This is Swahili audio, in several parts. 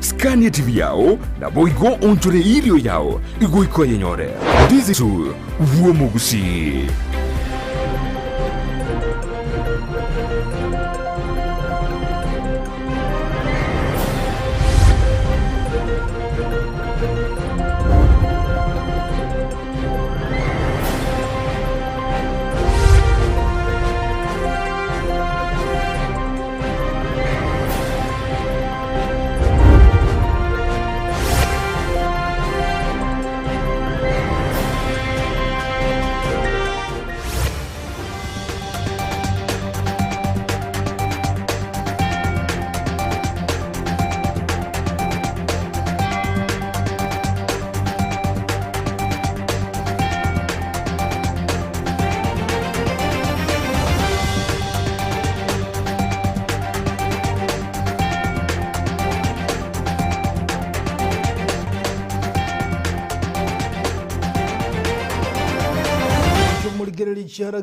skania TV yao na boigo onchore ilio yao igoiko yenyore Ndizi tu uomugusi.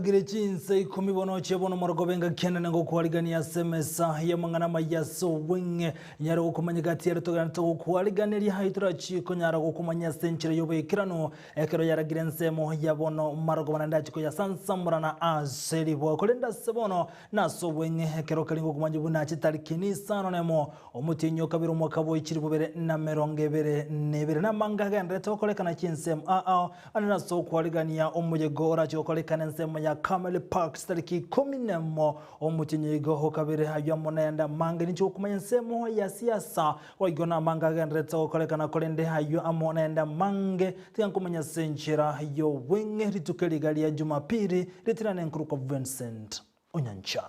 Amayia Chinsa Ikomi bono chebono morogobenga kenda ngo kwaligania semesa ya mangana mayaso wenge nyara gukomanya gatiyero to kwaligania haitura chiko nyara gukomanya senchire yobekirano ekero yaragira nsemo yabono marogobana ndachiko ya sansamura na aseri bo kolenda sebono naso wenge ekero kalingo kumanya buna chitarikini sano nemo omutinyo kabiro mwakabo ikiri bubere na merongebere nebere na manga gendre to kolekana chinsem ananaso kwaligania omuyego oracho kolekana nsemo ya Kamele Park stariki 10 omutinyigo hokabere hayo monenda manga nicho kumanya nsemo ya siasa waigona manga genreto kolekana kolende hayo amonenda mange tiyankumanya senchira yo wenge ritukeligali ya Jumapili ritirane nkruko Vincent Onyancha.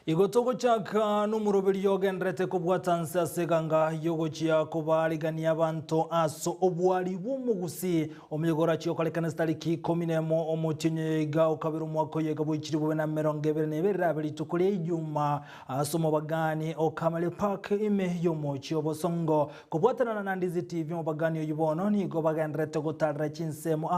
Igotoko chaka numurobiri yogendrete kubwatansa seganga yogochia kubaligania abantu aso obwali bumugusi omuyogora chiyo kalekana stariki 10 omutinyiga okabiru mwako yega bwikiri bube na merongebere neberabiri tukuli ijuma aso mubagani Kamele Park ime yomochi obosongo kubwatana na Ndizi TV mubagani oyubono nigo bagendrete gutara chinsemo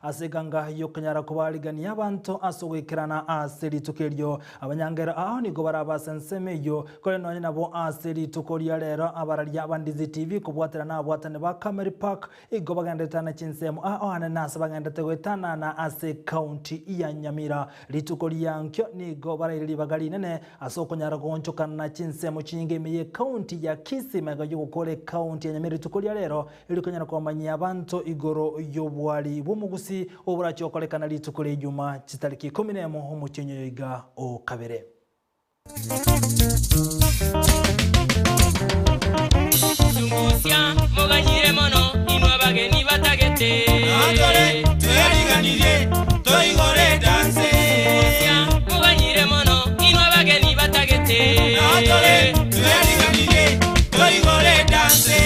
aseganga yokanyara kubaligania abantu aso wekirana aseri tukelyo abanyangera nigo barabasa nsemeyo kole nonye nabo aseri tukoria rero abararya Ndizi TV kubwatira na abwatane ba Kamele Park igo bagandetana chinsemo ananasa bagandete gwetana na ase county ya Nyamira litukoria nkyo nigo barayiri bagali nene asokonyara gonchokana na chinsemo chinyingemeye county ya Kisimega yugukole county ya Nyamira litukoria rero ilikonyara kwamanya abantu igoro yobwali bumugusi oburachi okolekana litukole Juma chitariki 10 omuchenyo iga okabere. Sumusia moganyire mono inwa bageni batagete atore tuyariganire toigore dance Sumusia moganyire mono inwa bageni batagete atore tuyariganire toigore dance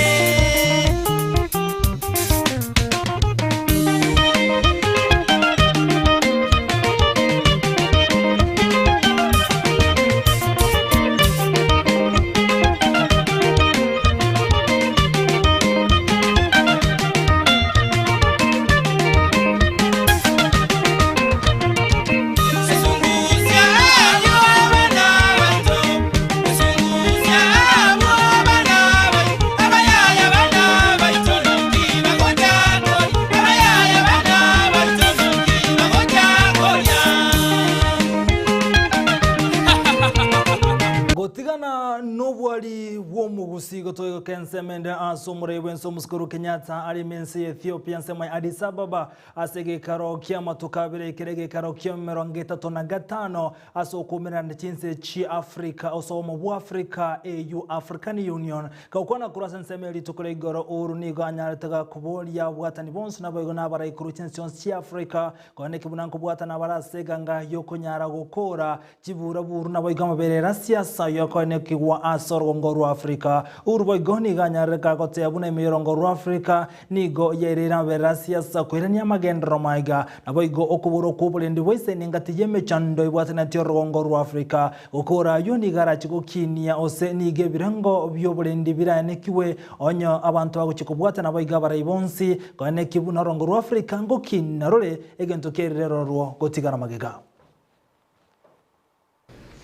Nobody womugusi gotoyo kensemende asomure wenso muskuru Kenyatta ali mensi Ethiopia nsema Addis Ababa asege karo kiama tukabire kirege karo kiamero 35 aso kumira ndichinse chi Africa osomo bu Africa EU African Union kaukona kurasa nsema litukule igoro uruni ganya taga kubolia bwatani bonso nabago nabara ikuruchension chi Africa kone kibunanko bwatana barasega nga yokonyara gukora kibura buru nabago maberera siasa yakone kiwa asoro ngoru Africa urbo boigoni ganyareka kote abuna imirongo Afrika nigo yerera verasia sakwirania magendro maiga na boigo okuburo kubulendi wese ningatiye mechando ibwatana tiorongo Afrika okora yoni garachi gokinia ose nige birango byobulendi biranekiwe onyo abantu baguchikubwatana boiga barayibonsi kone kibuna rongo Afrika ngokina role egento kerero ruo gotigara magega.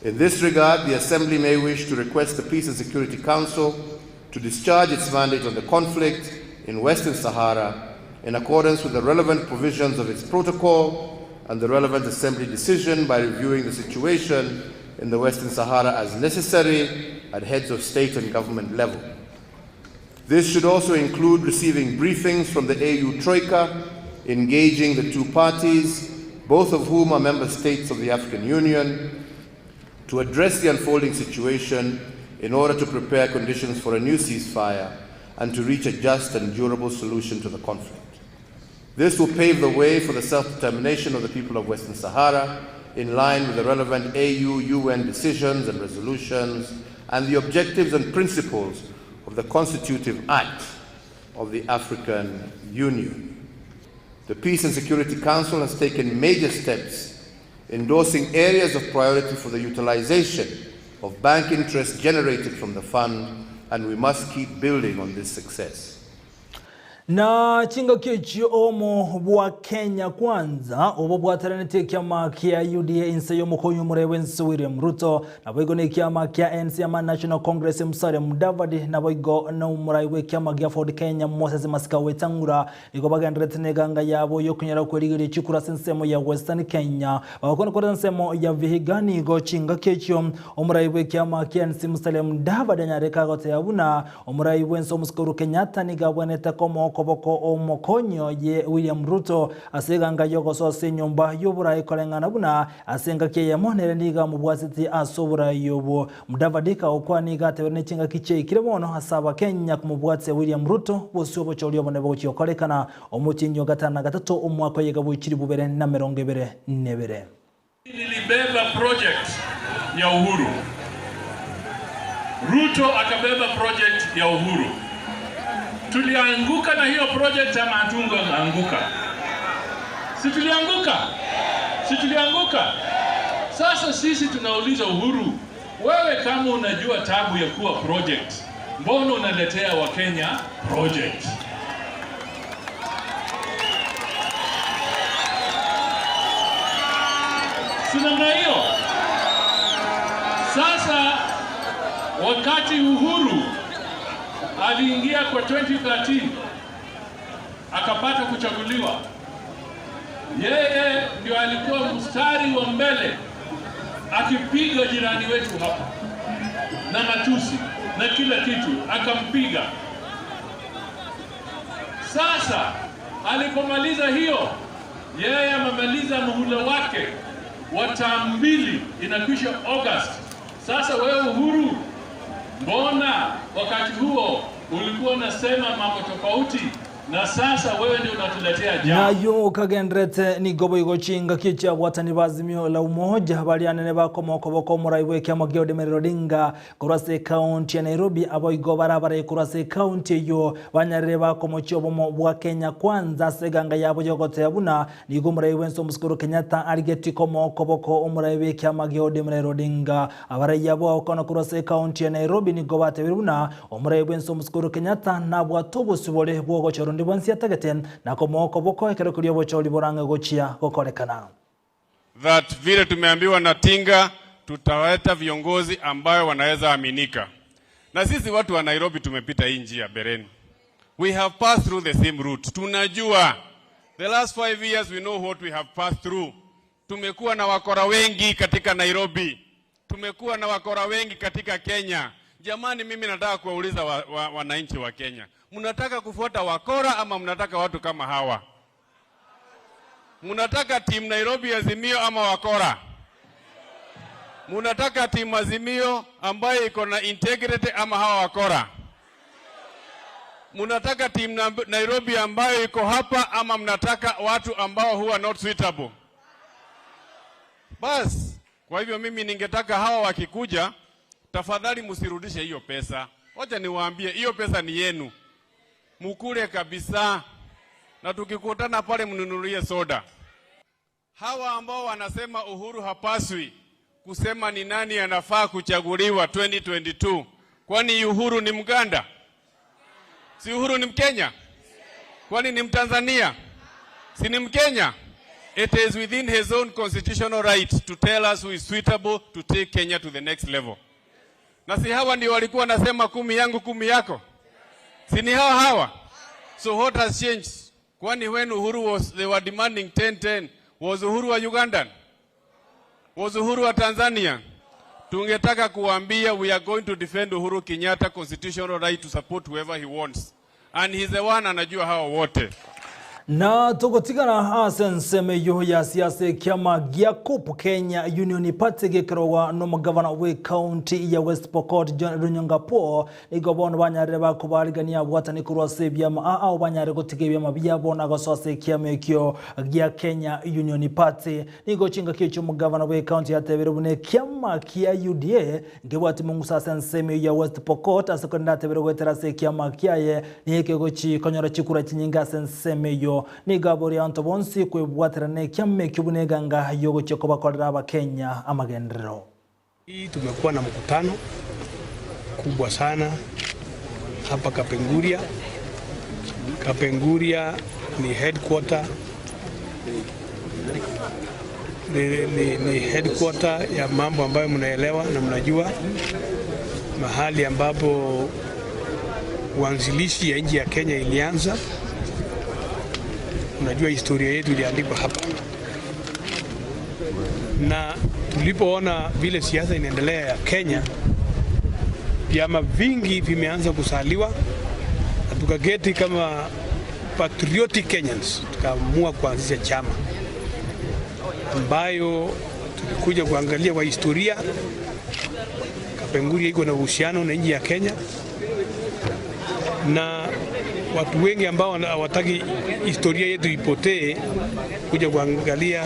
In this regard, the Assembly may wish to request the Peace and Security Council to discharge its mandate on the conflict in Western Sahara in accordance with the relevant provisions of its protocol and the relevant Assembly decision by reviewing the situation in the Western Sahara as necessary at heads of state and government level. This should also include receiving briefings from the AU Troika, engaging the two parties, both of whom are member states of the African Union, to address the unfolding situation in order to prepare conditions for a new ceasefire and to reach a just and durable solution to the conflict. This will pave the way for the self-determination of the people of Western Sahara in line with the relevant AU-UN decisions and resolutions and the objectives and principles of the Constitutive Act of the African Union. The Peace and Security Council has taken major steps endorsing areas of priority for the utilization of bank interest generated from the fund, and we must keep building on this success. Na chinga kechi omo bwa Kenya kwanza obo bwataranete kyama kia UDA inse yomukonyo murewensi William Ruto na boigo ne kyama kia NC ama National Congress Musare Mudavadi na boigo na umuraiwe kyama gya Ford Kenya Moses Masika wetangura iko bagandrete neganga yabo yo kunyara kwerigire chikura sensemo ya Western Kenya bakona kwa sensemo ya Vihigani go chinga kechi omuraiwe kyama kia NC Musare Mudavadi nyareka gote yabuna omuraiwe nso muskuru Kenyatta nigabwaneta komo koboko omokonyo ye William Ruto aseganga yoko sose nyumba yobura ikolengana buna asenga kiye monere niga mubwasiti asobura yobo Mudavadika okwaniga tebene chinga kiche ikirebono hasaba Kenya kumubwatse William Ruto bosobo cholyo bone bochiyokolekana omutinyo gatana gatatu omwako yega buchiri bubere na 2024. Nilibeba project ya Uhuru, Ruto akabeba project ya Uhuru. Tulianguka na hiyo project ya Matungo anguka. Si tulianguka? Sasa sisi tunauliza Uhuru, wewe kama unajua tabu ya kuwa project, mbona unaletea Wakenya project? Sina hiyo. Sasa wakati Uhuru aliingia kwa 2013 akapata kuchaguliwa, yeye ndio alikuwa mstari wa mbele akipiga jirani wetu hapa na matusi na kila kitu akampiga. Sasa alipomaliza hiyo, yeye amemaliza muhula wake wa term 2 inakwisha August. Sasa wewe Uhuru, mbona wakati huo ulikuwa unasema mambo tofauti na sasa wewe ndio unatuletea jambo? Nayo kagendrete ni gobo igochinga kicha watani bazimio la umoja balianene bakomoko boko muraiwe kya mageo Merodinga kurase county ya Nairobi abo igobarabara kurase county yo banyarire bakomochi obomo bwa Kenya kwanza seganga yabo yogote yabuna ni gomuraiwe nso muskuru Kenyatta arigeti komoko boko omuraiwe kya mageo Merodinga abara yabo okona kurase county ya Nairobi ni gobate biruna omuraiwe nso muskuru Kenyatta na bwa tobo sibole bwo Chorundi bonsi atageten na komoko boko ekero kuliyo bocho liboranga gochia gokolekana. That vile tumeambiwa na Tinga tutaweta viongozi ambayo wanaweza aminika. Na sisi watu wa Nairobi tumepita hii njia bereni. We have passed through the same route. Tunajua. The last 5 years we know what we have passed through. Tumekuwa na wakora wengi katika Nairobi. Tumekuwa na wakora wengi katika Kenya. Jamani, mimi nataka kuwauliza wananchi wa Kenya. Mnataka kufuata wakora ama mnataka watu kama hawa? Mnataka team Nairobi Azimio ama wakora? Mnataka team Azimio ambayo iko na integrity ama hawa wakora? Mnataka team Nairobi ambayo iko hapa ama mnataka watu ambao who are not suitable? Bas, kwa hivyo mimi ningetaka hawa wakikuja, tafadhali msirudishe hiyo pesa. Wacha niwaambie, hiyo pesa ni yenu. Mukule kabisa. Na tukikutana pale mnunulie soda. Hawa ambao wanasema Uhuru hapaswi kusema ni nani anafaa kuchaguliwa 2022. Kwani Uhuru ni Mganda? Si Uhuru ni Mkenya? Kwani ni Mtanzania? Si ni Mkenya? It is within his own constitutional right to tell us who is suitable to take Kenya to the next level. Na si hawa ndio walikuwa nasema 10 yangu 10 yako? Si ni hawa? So what has changed? Kwani when Uhuru they were demanding 10-10, was Uhuru a Ugandan? Was Uhuru a Tanzanian? Tungetaka kuambia we are going to defend Uhuru Kenyatta constitutional right to support whoever he wants. And he's the one anajua hawa wote. Na tugotigana nseme yo ya siasa kiama gia COP Kenya Union Party gikirwa no mugavana we county ya West Pokot John Runyangapo igobona banyare bakubarigania bwatani kurwa sebya ma banyare gutigebya mabya bona gosose kiama kyo gia Kenya Union Party nigochinga kicho mugavana we county yatebere bune kiama kia UDA ngebwati mungu sasa nseme ya West Pokot asakunda tebere gwetera se kiama kiaye niyekegochi konyora chikura chinyinga nseme yo ni gabori anto bonsi kwebwaterane kiame kibuneganga yogo cheko bakorera abakenya amagendero. Hii tumekuwa na mkutano kubwa sana hapa Kapenguria. Kapenguria ni headquarter ni headquarter ya mambo ambayo mnaelewa na mnajua, mahali ambapo uanzilishi ya nchi ya Kenya ilianza. Unajua historia yetu iliandikwa hapa. Na tulipoona vile siasa inaendelea ya Kenya, vyama vingi vimeanza kusaliwa, na tukageti kama patriotic Kenyans tukaamua kuanzisha chama ambayo tulikuja kuangalia kwa historia. Kapenguria iko na uhusiano na nchi ya Kenya, na watu wengi ambao hawataki historia yetu ipotee kuja kuangalia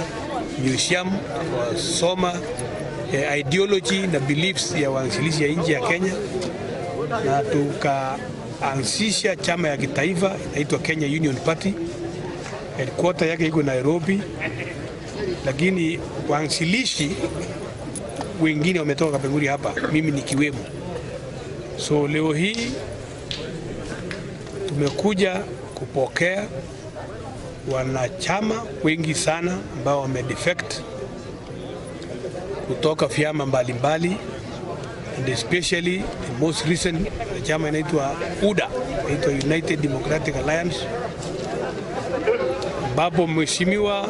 museum, kusoma ideology na beliefs ya waanzilishi ya nchi ya Kenya, na tukaanzisha chama ya kitaifa inaitwa Kenya Union Party. Headquarter yake iko Nairobi, lakini waanzilishi wengine wametoka Kapenguria hapa, mimi nikiwemo. So leo hii tumekuja kupokea wanachama wengi sana ambao wamedefect kutoka vyama mbalimbali, and especially the most recent chama inaitwa UDA, inaitwa United Democratic Alliance, ambapo Mheshimiwa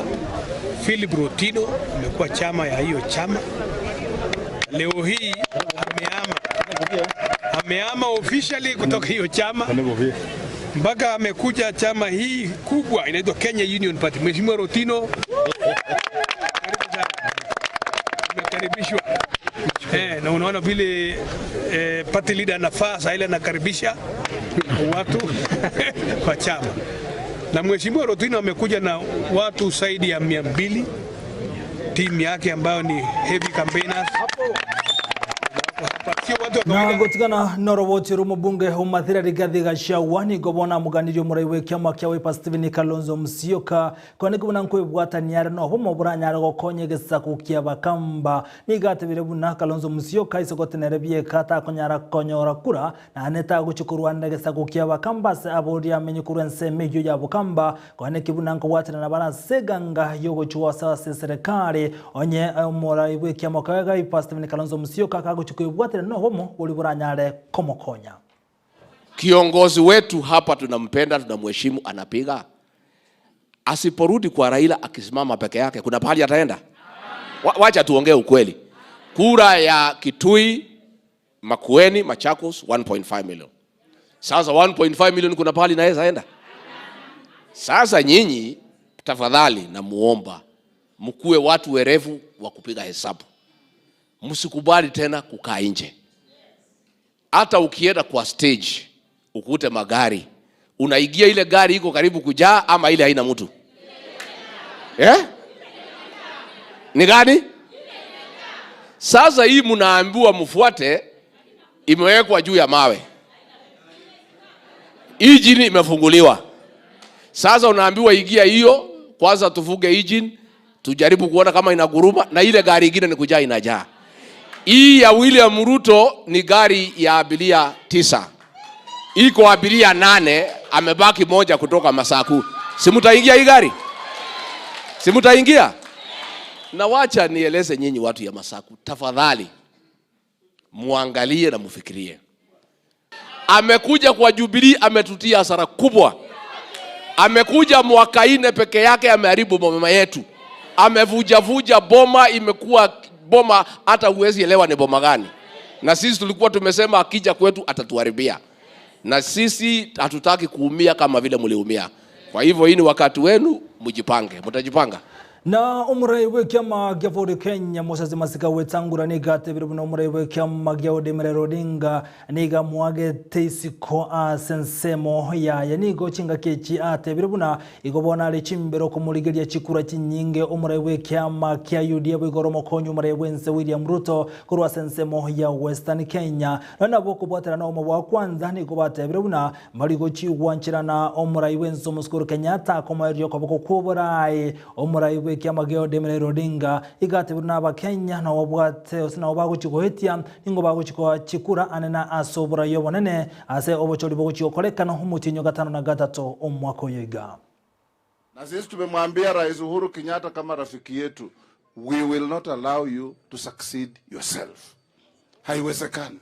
Philip Rotino amekuwa chama ya hiyo chama. Leo hii ameama officially kutoka hiyo chama mpaka amekuja chama hii kubwa inaitwa Kenya Union Party. Mheshimiwa Rotino, nakaribishwa. Na unaona vile party leader anafaa saa ile anakaribisha watu kwa chama. Na Mheshimiwa Rotino amekuja na watu zaidi ya 200, timu yake ambayo ni heavy campaigners. Na gotigana noroboti rumo bunge humathira rigathi Gachagua ni gobona muganirio muraiwe kiama kia Wiper Stephen Kalonzo Musyoka kwani kubona nkwebwataniara no homo buranyara gokonye gesaku kia bakamba ni gatebire buna Kalonzo Musyoka isogotenere bie kata konyara konyora kura na aneta guchukurwa gesaku kia bakamba se abori amenye kurense meyo ya bukamba kwani kibuna nkwatana na bara seganga yogo chuwa sasa serikali onye muraiwe kiama kia Wiper Stephen Kalonzo Musyoka kaguchukubwatana no homo uliburanyare komokonya. Kiongozi wetu hapa tunampenda, tunamheshimu, anapiga. Asiporudi kwa Raila akisimama peke yake, kuna pahali ataenda? Wacha tuongee ukweli. Kura ya Kitui, Makueni, Machakos 1.5 million. Sasa 1.5 million kuna pahali naweza enda? Sasa nyinyi tafadhali na muomba mkuwe watu werevu wa kupiga hesabu. Msikubali tena kukaa nje. Hata ukienda kwa stage ukute magari, unaigia ile gari iko karibu kujaa ama ile haina mtu? Ni gani? Sasa hii mnaambiwa mfuate, imewekwa juu ya mawe. Engine imefunguliwa. Sasa unaambiwa ingia hiyo, kwanza tufuge engine, tujaribu kuona kama inaguruma, na ile gari ingine ni kujaa inajaa. Hii ya William Ruto ni gari ya abiria 9. Iko abiria 8, amebaki moja kutoka Masaku. Simutaingia hii gari? Simutaingia? Na wacha nieleze nyinyi watu ya Masaku, tafadhali muangalie na mufikirie. Amekuja kwa Jubilee, ametutia hasara kubwa. Amekuja mwaka 4 peke yake, ameharibu boma yetu. Amevuja boma, imekuwa boma hata huwezi elewa ni boma gani. Na sisi tulikuwa tumesema akija kwetu atatuharibia. Na sisi hatutaki kuumia kama vile mliumia. Kwa hivyo hii ni wakati wenu, mjipange. Mtajipanga? Na umurai w'ikiama gya Ford Kenya Moses Masika wetangura niga tebire buno umurai w'ikiama gya Odemere Odinga niga mwagete isiko sensemo ya nigo chinga kechi atebire buna igobona ali chimbero kumuligeria chikura chinyinge umurai w'ikiama kya UDA bigoromo konyu umurai wense William Ruto kurwa sensemo ya Western Kenya na boko bwatera na omo wa kwanza nigo batebire buna maligo chiwanchira na umurai wense Muskuru Kenyatta komario koboko kuborai umurai kiama gya Odemere Odinga igatebuna abakenya na wabwate osina obaguchikohetia ningo baguchiko chikura anena asobura yobonene ase obochori boguchikokolekana umutinyo 5 na 3 omwako yiga. Na sisi tumemwambia Rais Uhuru Kenyatta kama rafiki yetu, we will not allow you to succeed yourself. Haiwezekani.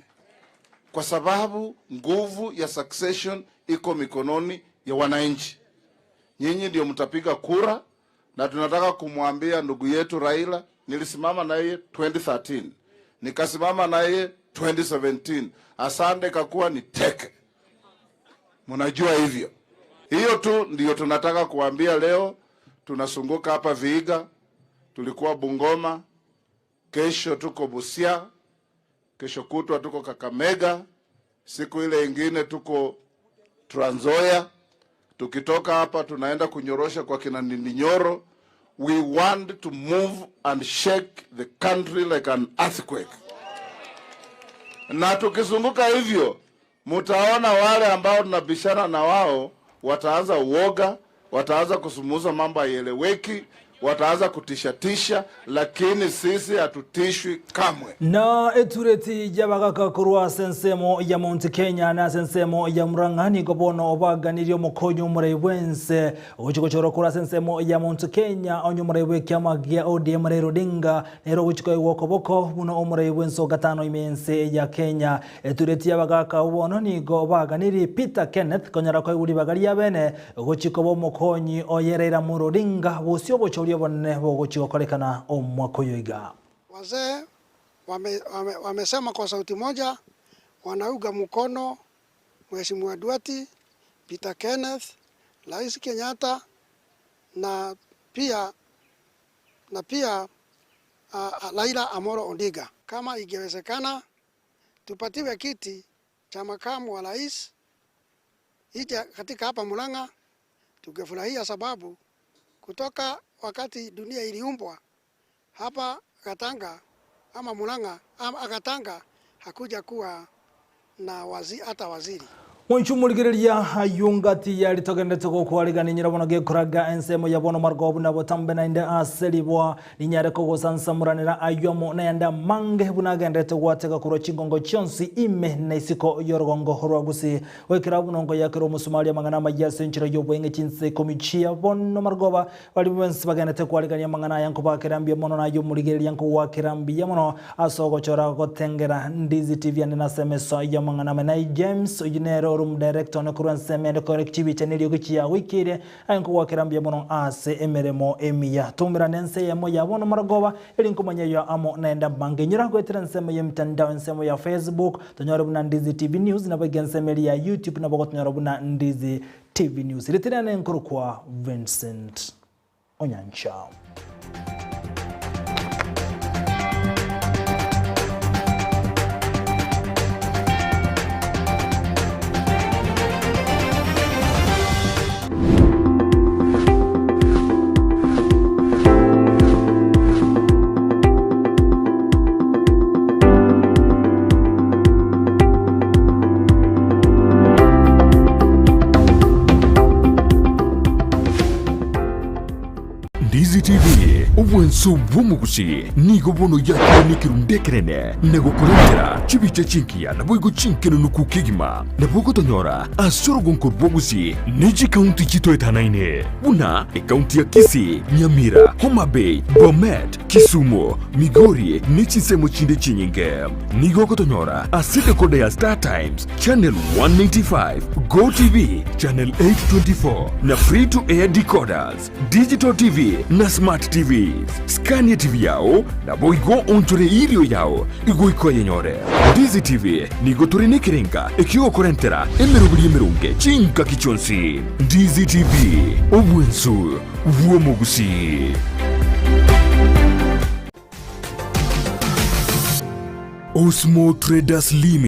Kwa sababu nguvu ya succession iko mikononi ya wananchi. Nyinyi ndio mtapiga kura. Na tunataka kumwambia ndugu yetu Raila, nilisimama naye 2013, nikasimama naye 2017, asante kakuwa ni teke. Mnajua hivyo. Hiyo tu ndio tunataka kuambia leo. Tunasunguka hapa Vihiga, tulikuwa Bungoma, kesho tuko Busia, kesho kutwa tuko Kakamega, siku ile ingine tuko Trans Nzoia. Tukitoka hapa tunaenda kunyorosha kwa kina Nyoro. We want to move and shake the country like an earthquake. Na tukizunguka hivyo, mutaona wale ambao tunabishana na wao wataanza uoga, wataanza kusumuza mambo hayaeleweki, wataanza kutishatisha, lakini sisi hatutishwi kamwe. Na etureti jabagaka kurwa sensemo ya Mount Kenya na sensemo ya Murang'ani gobono obaganirio mukonyo umurai wense uguchikochoro kurwa sensemo ya Mount Kenya onyo umurai w'ikiama gya Odemere Odinga nero guchikoye wokoboko buno umurai wense 5 imense ya Kenya. Etureti jabagaka ubono nigo obaganiri Peter Kenneth konyara ko uri bagaria bene guchikobo mukonyi oyerera mu Odinga bosio bochori bone bogochikokolekana omwako yoiga. Wazee wamesema kwa sauti moja wanauga mkono Mheshimiwa Duati, Peter Kenneth, Rais Kenyatta na pia Raila Amolo Odinga. Kama ingewezekana tupatiwe kiti cha makamu wa rais ije katika hapa Murang'a, tungefurahia sababu kutoka wakati dunia iliumbwa hapa Gatanga ama Murang'a ama Gatanga hakuja kuwa na hata waziri. Munchumuligiria ayungati yali togendete ko kwaligana nyirabona gekuraga ensemo yabono margobu na botambe na inde aselibwa ninyare ko gosansamuranira ayomo na yanda mange bunagendete gwateka kuro chingongo chonsi ime na isiko yorgongo horwagusi wekirabu nongo yakiro musumalia mangana majase nchira yobwenge Chinsa Ikomi chia bono margoba wali bensi bagendete kwaligana mangana yanko bakirambye mono na ayumuligiria yanko wakirambye mono asogo chora gotengera Ndizi TV na semeso ya mangana na James Ujinero director na kuransemende corrective channel yogichia wikire anko wakirambye mono ase emeremo emia tumira nense yemo yabono maragoba elinkomanya ya amo naenda bange nyira kwetera nseme ya mtandao nsemo ya Facebook tonyoro buna Ndizi TV News na bagenseme ya YouTube na bagot nyoro buna Ndizi TV News litirane nkuru kwa Vincent Onyancha. Ndizi TV obwenso bw'omugusi nigo bono yakire nikirundekerene nego kurengera chibiche chinkia na boigo chinkeno nukukigima na bogo tonyora asorogonko bwogusi niji kaunti chito etanaine buna kaunti ya Kisii, Nyamira, Homa Bay, Bomet, Kisumu, Migori nichisemo chinde chinyinge nigo kotonyora aside kode ya Star Times Channel 195, Go TV Channel 824 na free to air decoders, Digital TV na Smart TVs. Scania TV yao na boigo onjore ilio yao igo yenyore. Ndizi TV nigo turine kirenga ikiwa korentera emerubiri emerunge chinka kichonsi. Ndizi TV obwensu uomogusi. Osmo Traders Limited.